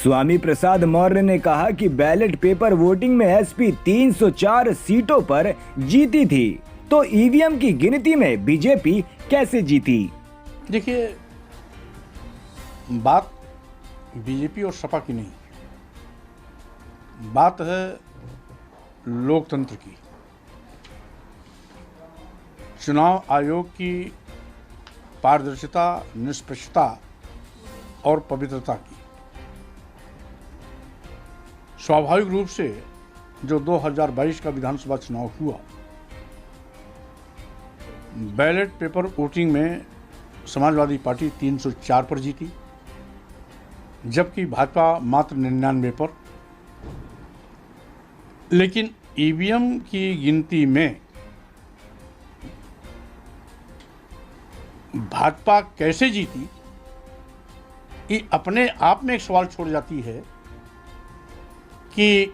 स्वामी प्रसाद मौर्य ने कहा कि बैलेट पेपर वोटिंग में एसपी 304 सीटों पर जीती थी, तो ईवीएम की गिनती में बीजेपी कैसे जीती? देखिए, बात बीजेपी और सपा की नहीं, बात है लोकतंत्र की, चुनाव आयोग की पारदर्शिता, निष्पक्षता और पवित्रता की। स्वाभाविक रूप से जो 2022 का विधानसभा चुनाव हुआ, बैलेट पेपर वोटिंग में समाजवादी पार्टी 304 पर जीती, जबकि भाजपा मात्र 99 पर। लेकिन ईवीएम की गिनती में भाजपा कैसे जीती, ये अपने आप में एक सवाल छोड़ जाती है कि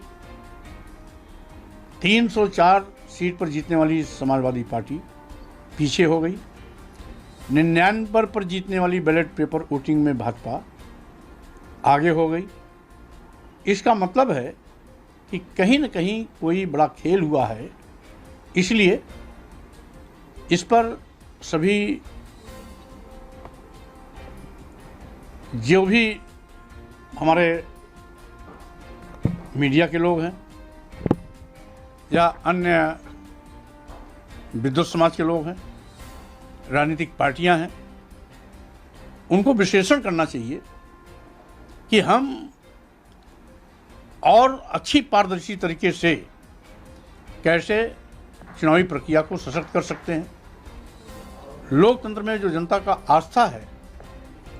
304 सीट पर जीतने वाली समाजवादी पार्टी पीछे हो गई, 99 पर जीतने वाली बैलेट पेपर वोटिंग में भाजपा आगे हो गई। इसका मतलब है कि कहीं न कहीं कोई बड़ा खेल हुआ है, इसलिए इस पर सभी जो भी हमारे मीडिया के लोग हैं या अन्य विद्वत समाज के लोग हैं, राजनीतिक पार्टियां हैं, उनको विश्लेषण करना चाहिए कि हम और अच्छी पारदर्शी तरीके से कैसे चुनावी प्रक्रिया को सशक्त कर सकते हैं। लोकतंत्र में जो जनता का आस्था है,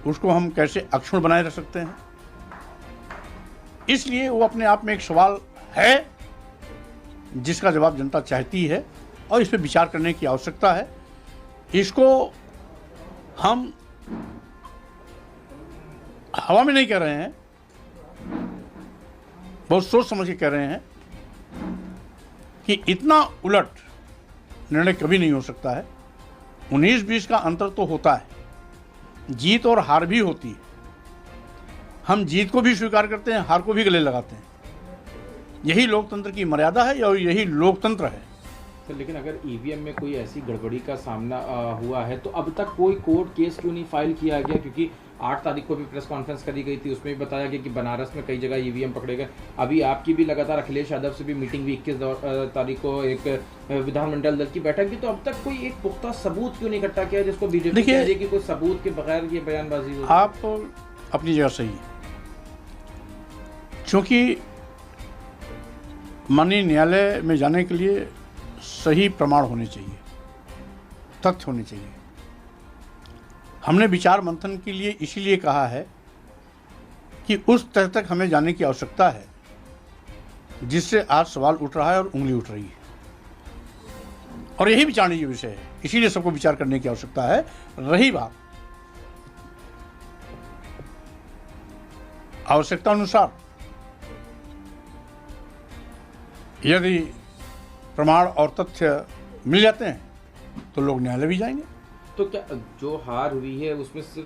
उसको हम कैसे अक्षुण्ण बनाए रख सकते हैं। इसलिए वो अपने आप में एक सवाल है जिसका जवाब जनता चाहती है और इस पर विचार करने की आवश्यकता है। इसको हम हवा में नहीं कह रहे हैं, बहुत सोच समझ के कह रहे हैं कि इतना उलट निर्णय कभी नहीं हो सकता है। 19-20 का अंतर तो होता है, जीत और हार भी होती है। हम जीत को भी स्वीकार करते हैं, हार को भी गले लगाते हैं। यही लोकतंत्र की मर्यादा है और यही लोकतंत्र है। सर, लेकिन अगर ईवीएम में कोई ऐसी गड़बड़ी का सामना हुआ है तो अब तक कोई कोर्ट केस क्यों नहीं फाइल किया गया? क्योंकि 8 तारीख को भी प्रेस कॉन्फ्रेंस करी गई थी, उसमें भी बताया गया कि बनारस में कई जगह ईवीएम पकड़े गए। अभी आपकी भी लगातार अखिलेश यादव से भी मीटिंग हुई 21 तारीख को, एक विधानमंडल दल की बैठक भी, तो अब तक कोई एक पुख्ता सबूत क्यों नहीं इकट्ठा किया जिसको बीजेपी कह रही है कि कोई सबूत के बगैर ये बयानबाजी हो? आप अपनी जगह सही है, क्योंकि माननीय न्यायालय में जाने के लिए सही प्रमाण होने चाहिए, तथ्य होने चाहिए। हमने विचार मंथन के लिए इसीलिए कहा है कि उस तह तक हमें जाने की आवश्यकता है जिससे आज सवाल उठ रहा है और उंगली उठ रही है, और यही विचारने की विषय है। इसीलिए सबको विचार करने की आवश्यकता है। रही बात आवश्यकता अनुसार, यदि प्रमाण और तथ्य मिल जाते हैं तो लोग न्यायालय भी जाएंगे। तो क्या जो हार हुई है उसमें सिर्फ